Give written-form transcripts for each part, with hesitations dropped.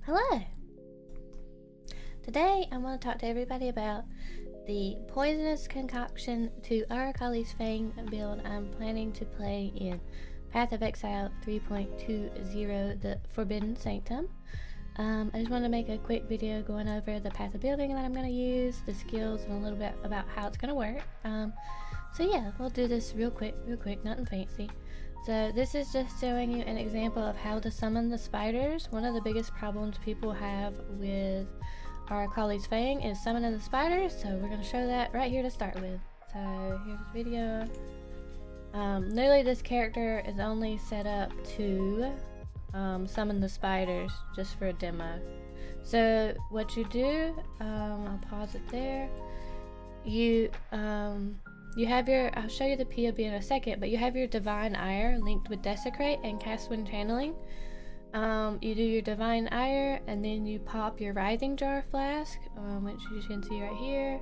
Hello! Today I want to talk to everybody about the Poisonous Concoction to Arakaali's Fang build I'm planning to play in Path of Exile 3.20, the Forbidden Sanctum. I just want to make a quick video going over the path of building that I'm going to use, the skills, and a little bit about how it's going to work. So yeah, we'll do this real quick, nothing fancy. So this is just showing you an example of how to summon the spiders. One of the biggest problems people have with Arakaali's Fang is summoning the spiders, so we're going to show that right here to start with. So here's the video. Literally this character is only set up to summon the spiders just for a demo. So what you do, I'll pause it there. You have your, I'll show you the POB in a second, but you have your Divine Ire linked with Desecrate and Cast when Channeling. You do your Divine Ire, and then you pop your Writhing Jar Flask, which you can see right here,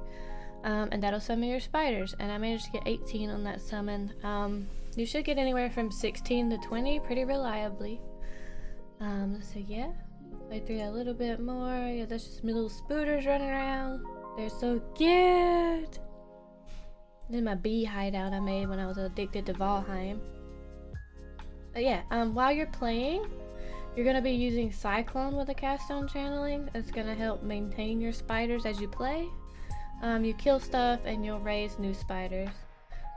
and that'll summon your spiders. And I managed to get 18 on that summon. You should get anywhere from 16 to 20 pretty reliably. So yeah, play through that a little bit more. Yeah, that's just my little spooters running around. They're so cute. This is my bee hideout I made when I was addicted to Valheim. But yeah, while you're playing, you're going to be using Cyclone with a cast on channeling. It's going to help maintain your spiders as you play. You kill stuff and you'll raise new spiders.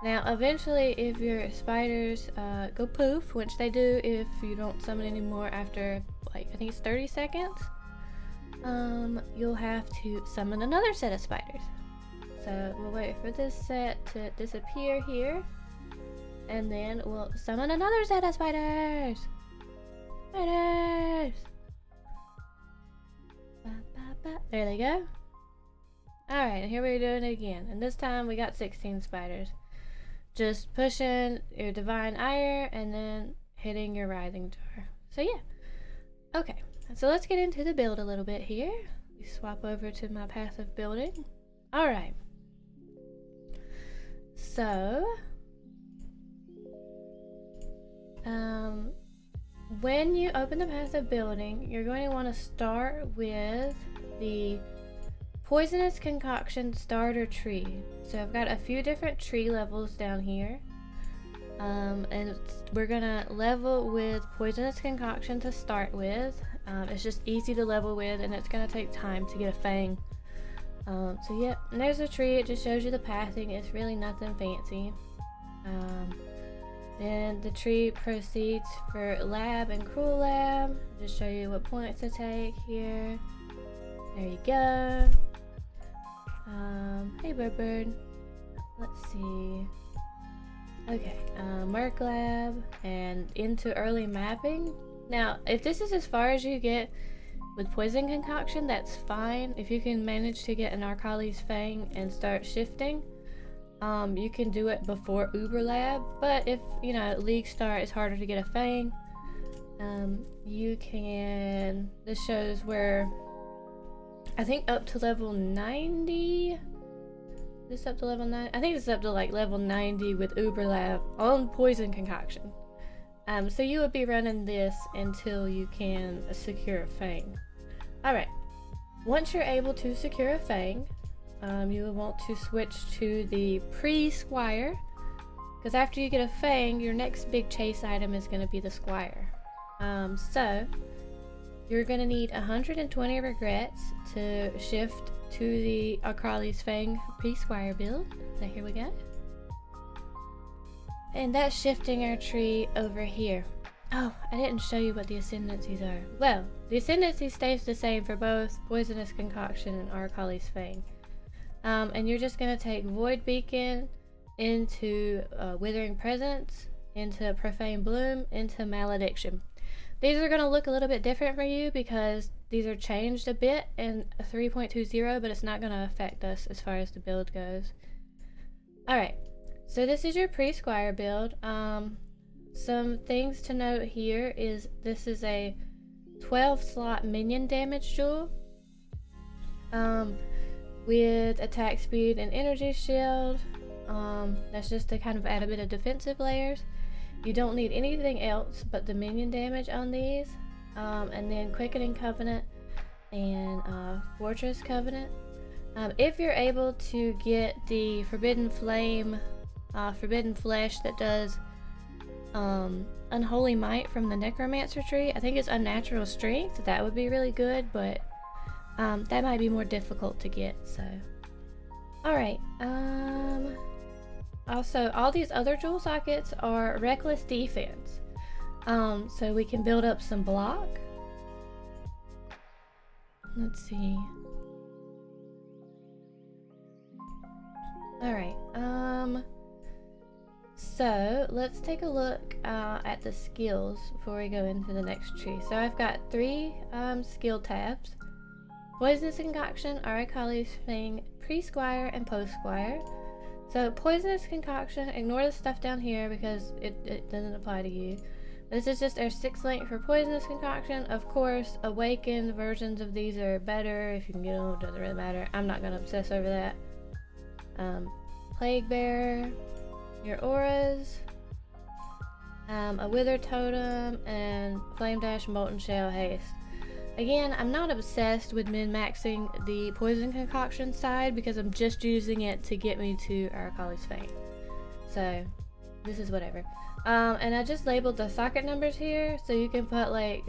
Now eventually if your spiders go poof, which they do if you don't summon anymore after like I think it's 30 seconds, you'll have to summon another set of spiders. So we'll wait for this set to disappear here, and then we'll summon another set of spiders! Spiders! There they go. Alright, here we're doing it again, and this time we got 16 spiders. Just pushing your Divine Ire and then hitting your Writhing Jar. So yeah. Okay, so let's get into the build a little bit here. We swap over to my path of building. Alright. So, when you open the path of building, you're going to want to start with the Poisonous Concoction starter tree. So I've got a few different tree levels down here, and we're gonna level with Poisonous Concoction to start with. It's just easy to level with, and it's gonna take time to get a Fang. So yeah, and there's a tree. It just shows you the pathing. It's really nothing fancy. Then the tree proceeds for Lab and Cruel Lab. Just show you what points to take here. There you go. Hey Bird. Let's see. Okay, Merc Lab and into early mapping. Now, if this is as far as you get with Poison Concoction, that's fine. If you can manage to get an Arakaali's Fang and start shifting, you can do it before Uber Lab. But if, you know, League Start is harder to get a Fang, you can, this shows where, I think up to level 90, this up to level 9, I think it's up to like level 90 with Uber Lab on Poison Concoction. So you would be running this until you can secure a Fang. Alright, once you're able to secure a Fang, you will want to switch to the pre-Squire, because after you get a Fang, your next big chase item is going to be the Squire. So you're going to need 120 regrets to shift to the Arakaali's Fang pre-Squire build. So here we go. And that's shifting our tree over here. Oh, I didn't show you what the ascendancies are. Well, the ascendancy stays the same for both Poisonous Concoction and Arakaali's Fang. And you're just going to take Void Beacon into Withering Presence, into Profane Bloom, into Malediction. These are going to look a little bit different for you because these are changed a bit in 3.20, but it's not going to affect us as far as the build goes. Alright. So this is your pre-Squire build. Some things to note here is this is a 12 slot minion damage jewel with attack speed and energy shield. That's just to kind of add a bit of defensive layers. You don't need anything else but the minion damage on these, and then Quickening Covenant and Fortress Covenant. If you're able to get the Forbidden Flame, Forbidden Flesh that does Unholy Might from the Necromancer tree, I think it's Unnatural Strength, that would be really good, but that might be more difficult to get, so. Alright, also, all these other jewel sockets are Reckless Defense, so we can build up some block. Let's see. Alright, so let's take a look at the skills before we go into the next tree. So I've got 3 skill tabs: Poisonous Concoction, Arakaali, Fang, Pre-Squire, and Post-Squire. So Poisonous Concoction, ignore the stuff down here because it doesn't apply to you. This is just our 6th link for Poisonous Concoction. Of course, awakened versions of these are better if you can get them, it doesn't really matter. I'm not going to obsess over that. Plague Bearer, your auras, a Wither Totem, and Flame Dash, Molten Shell, Haste. Again, I'm not obsessed with min-maxing the Poison Concoction side because I'm just using it to get me to Arakaali's Fang. So, this is whatever. And I just labeled the socket numbers here, so you can put like,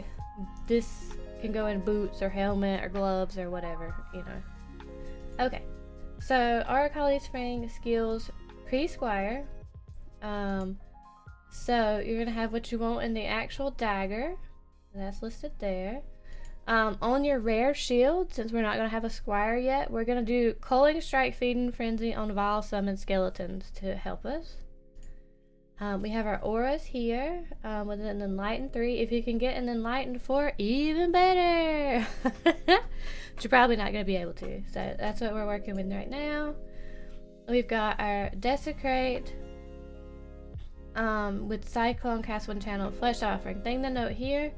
this can go in boots or helmet or gloves or whatever, you know. Okay, so Arakaali's Fang skills Pre-Squire. So you're gonna have what you want in the actual dagger, that's listed there. On your rare shield, since we're not gonna have a Squire yet, we're gonna do Culling Strike, Feeding Frenzy on Vile Summon Skeletons to help us. We have our auras here with an Enlightened 3. If you can get an Enlightened 4, even better! But you're probably not going to be able to. So that's what we're working with right now. We've got our Desecrate with Cyclone, Cast One Channel, Flesh Offering. Thing to note here,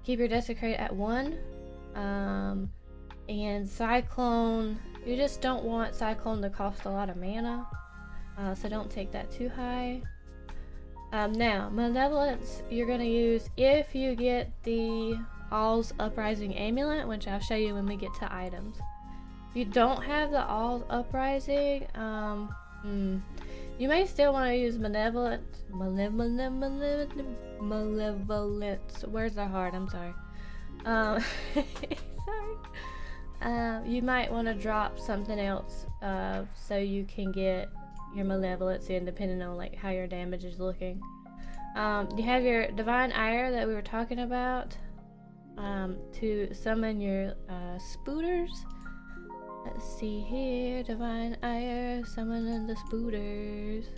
keep your Desecrate at 1. And Cyclone, you just don't want Cyclone to cost a lot of mana. So don't take that too high. Now, Malevolence you're going to use if you get the All's Uprising Amulet, which I'll show you when we get to items. If you don't have the All's Uprising, you may still want to use Malevolence. Words are hard, I'm sorry. Sorry. You might want to drop something else so you can get your Malevolence in, depending on like how your damage is looking. You have your Divine Ire that we were talking about to summon your spooters. Let's see here, Divine Ire, summoning the spooters.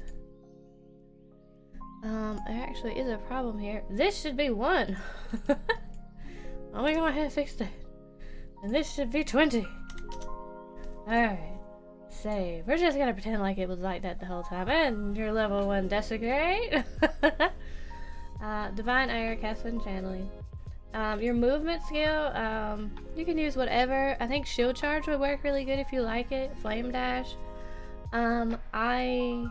There actually is a problem here. This should be 1. I'm gonna go ahead and fix that. And this should be 20. Alright. Save. We're just gonna pretend like it was like that the whole time. And your level 1 Desecrate. Divine Ire, Cast One Channeling. Your movement skill, you can use whatever. I think Shield Charge would work really good if you like it. Flame Dash. I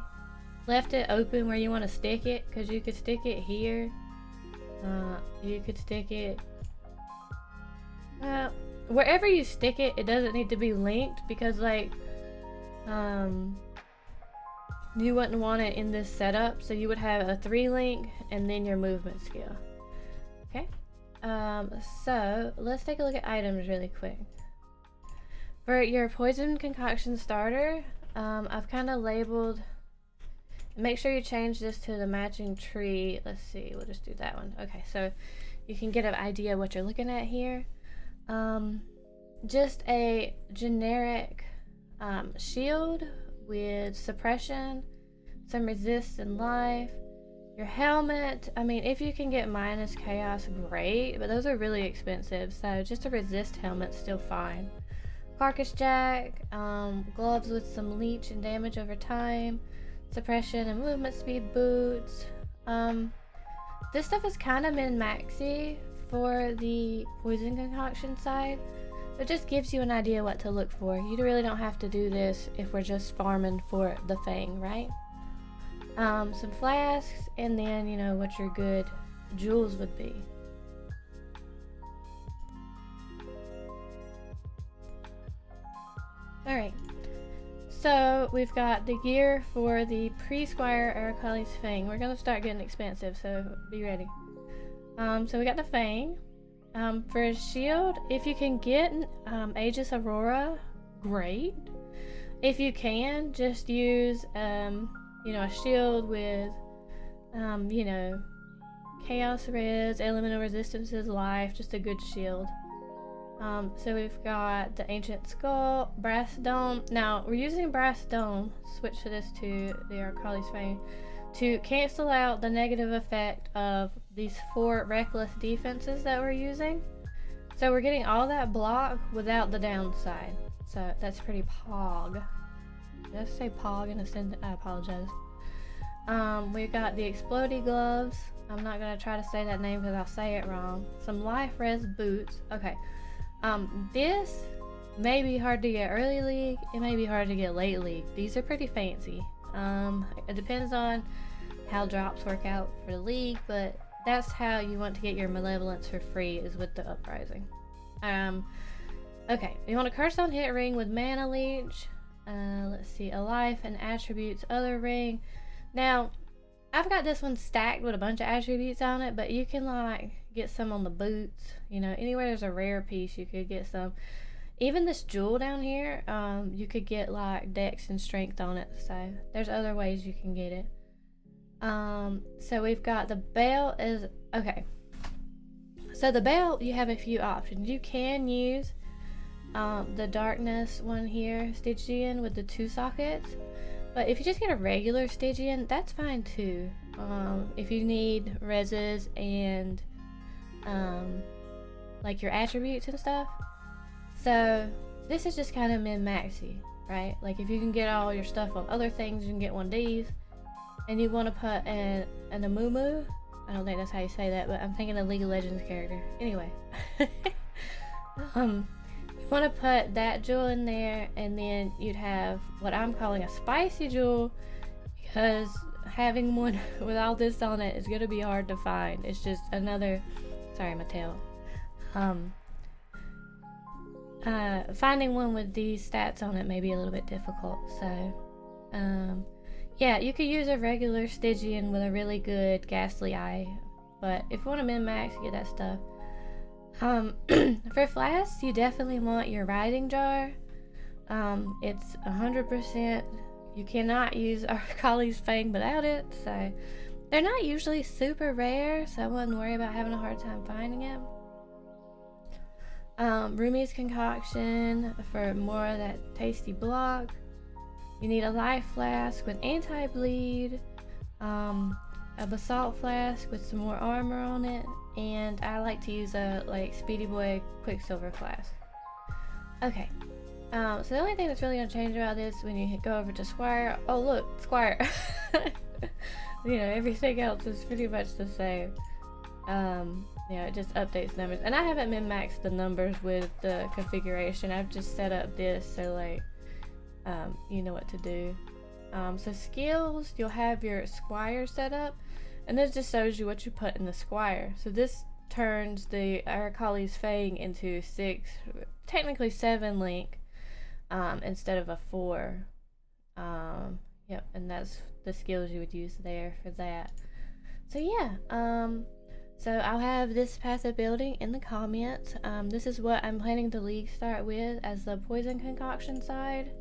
left it open where you want to stick it, because you could stick it here. You could stick it wherever you stick it. It doesn't need to be linked, because like you wouldn't want it in this setup, so you would have a 3 link and then your movement skill. Okay, so let's take a look at items really quick. For your Poison Concoction starter, I've kind of labeled, make sure you change this to the matching tree. Let's see, we'll just do that one. Okay, so you can get an idea what you're looking at here. Just a generic shield with suppression, some resist and life. Your helmet, I mean, if you can get minus chaos, great, but those are really expensive, so just a resist helmet's still fine. Carcass Jack, gloves with some leech and damage over time, suppression and movement speed boots. This stuff is kind of min-maxy for the Poison Concoction side. It just gives you an idea what to look for. You really don't have to do this if we're just farming for the Fang, right? some flasks, and then you know what your good jewels would be. Alright, so we've got the gear for the pre-Squire Arakaali's Fang. We're gonna start getting expensive, so be ready. So we got the Fang. For a shield, if you can get Aegis Aurora, great. If you can, just use you know, a shield with you know, Chaos Res, Elemental Resistances, Life, just a good shield. So we've got the Ancient Skull, Brass Dome. Now we're using Brass Dome, switch to this to the Arakaali's Fang, to cancel out the negative effect of these 4 reckless defenses that we're using. So we're getting all that block without the downside. So that's pretty pog. Did I say pog in a sentence? I apologize. We've got the Explodey Gloves. I'm not gonna try to say that name because I'll say it wrong. Some Life Res Boots. Okay. This may be hard to get early league. It may be hard to get late league. These are pretty fancy. It depends on how drops work out for the league, but that's how you want to get your Malevolence for free, is with the Uprising. Okay, you want a Curse on Hit ring with Mana Leech. Let's see, a Life and Attributes other ring. Now, I've got this one stacked with a bunch of attributes on it, but you can like get some on the boots. You know, anywhere there's a rare piece, you could get some. Even this jewel down here, you could get like Dex and Strength on it. So there's other ways you can get it. So we've got the belt is okay. So the belt, you have a few options. You can use the Darkness one here, Stygian, with the 2 sockets. But if you just get a regular Stygian, that's fine too. If you need reses and like your attributes and stuff. So this is just kind of min-maxy, right? Like if you can get all your stuff on other things, you can get one of these. And you want to put an Amumu. I don't think that's how you say that, but I'm thinking a League of Legends character. Anyway. You want to put that jewel in there, and then you'd have what I'm calling a spicy jewel, because having one with all this on it is going to be hard to find. It's just another... Sorry, my tail. Finding one with these stats on it may be a little bit difficult, so... yeah, you could use a regular Stygian with a really good Ghastly Eye, but if you want to min-max, get that stuff. For flasks, you definitely want your Riding Jar. It's 100%. You cannot use Arakaali's Fang without it, so they're not usually super rare, so I wouldn't worry about having a hard time finding it. Rumi's Concoction for more of that tasty block. You need a Life Flask with anti-bleed, a Basalt Flask with some more armor on it, and I like to use a like Speedy Boy Quicksilver Flask. Okay, so the only thing that's really going to change about this when you go over to Squire, oh look, Squire, you know, everything else is pretty much the same. Yeah, it just updates numbers, and I haven't min-maxed the numbers with the configuration. I've just set up this so like you know what to do. So skills, you'll have your Squire set up, and this just shows you what you put in the Squire. So this turns the Arakaali's Fang into 6, technically 7 link, instead of a 4. Yep, and that's the skills you would use there for that. So yeah, so I'll have this passive building in the comments. This is what I'm planning to league start with as the poison concoction side.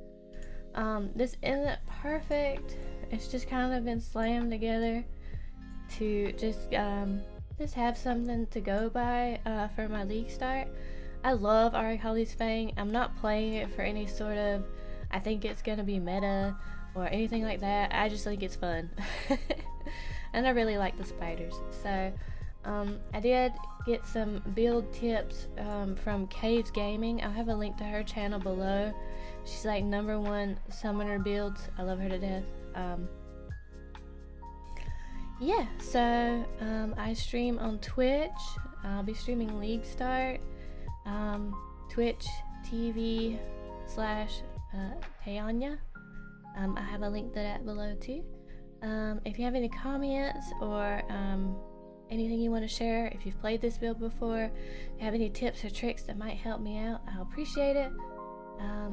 This isn't perfect. It's just kind of been slammed together to just have something to go by for my league start. I love Arakaali's Fang. I'm not playing it for any sort of I think it's gonna be meta or anything like that. I just think it's fun. And I really like the spiders. So I did get some build tips from Caves Gaming. I'll have a link to her channel below. She's like #1 summoner builds. I love her to death. Yeah, so I stream on Twitch. I'll be streaming League Start. Twitch TV / Tayanya. I have a link to that below too. If you have any comments or anything you want to share, if you've played this build before, if you have any tips or tricks that might help me out, I'll appreciate it.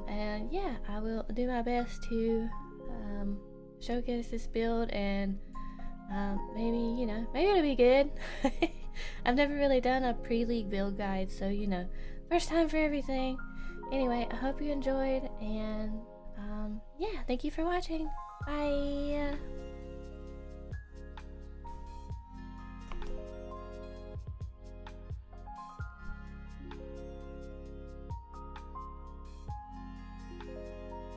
And yeah, I will do my best to showcase this build, and maybe, you know, maybe it'll be good. I've never really done a pre-league build guide, so, you know, first time for everything. Anyway, I hope you enjoyed, and yeah, thank you for watching. Bye.